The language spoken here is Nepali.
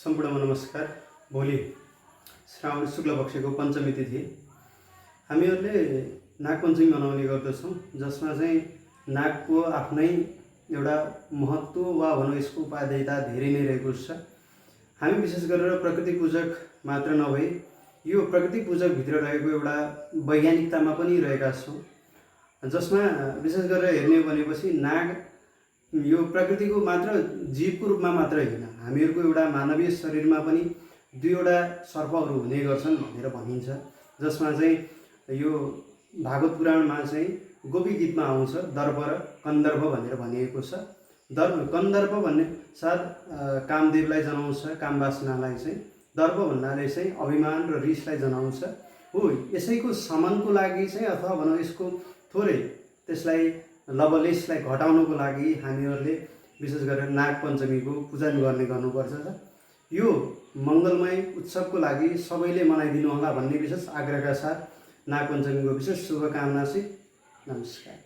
सम्पूर्णमा नमस्कार। भोलि श्रावण शुक्ल पक्षको पञ्चमी तिथि हामीहरूले नागपञ्चमी मनाउने गर्दछौँ, जसमा चाहिँ नागको आफ्नै एउटा महत्त्व वा भनौँ यसको उपादेयता धेरै नै रहेको छ। हामी विशेष गरेर प्रकृति पूजक मात्र नभई यो प्रकृति पूजकभित्र रहेको एउटा वैज्ञानिकतामा पनि रहेका छौँ, जसमा विशेष गरेर हेर्ने भनेपछि नाग यो प्रकृतिको मात्र जीवको रूपमा मात्र होइन, हामीहरूको एउटा मानवीय शरीरमा पनि दुईवटा सर्पहरू हुने गर्छन् भनेर भनिन्छ। जसमा चाहिँ यो भागवत पुराणमा चाहिँ गोपी गीतमा आउँछ दर्प र कन्दर्प भनेर भनिएको छ। कन्दर्प भन्ने साथ कामदेवलाई जनाउँछ, कामवासनालाई चाहिँ दर्प भन्नाले चाहिँ अभिमान र रिसलाई जनाउँछ हो। यसैको शमनको लागि चाहिँ अथवा भनौँ यसको थोरै त्यसलाई लवलेशलाई घटाउनको लागि हामीहरूले विशेष गरेर नागपञ्चमीको पूजन गर्नुपर्छ। यो मङ्गलमय उत्सवको लागि सबैले मनाइदिनु होला भन्ने विशेष आग्रहका साथ नागपञ्चमीको विशेष शुभकामना चाहिँ नमस्कार।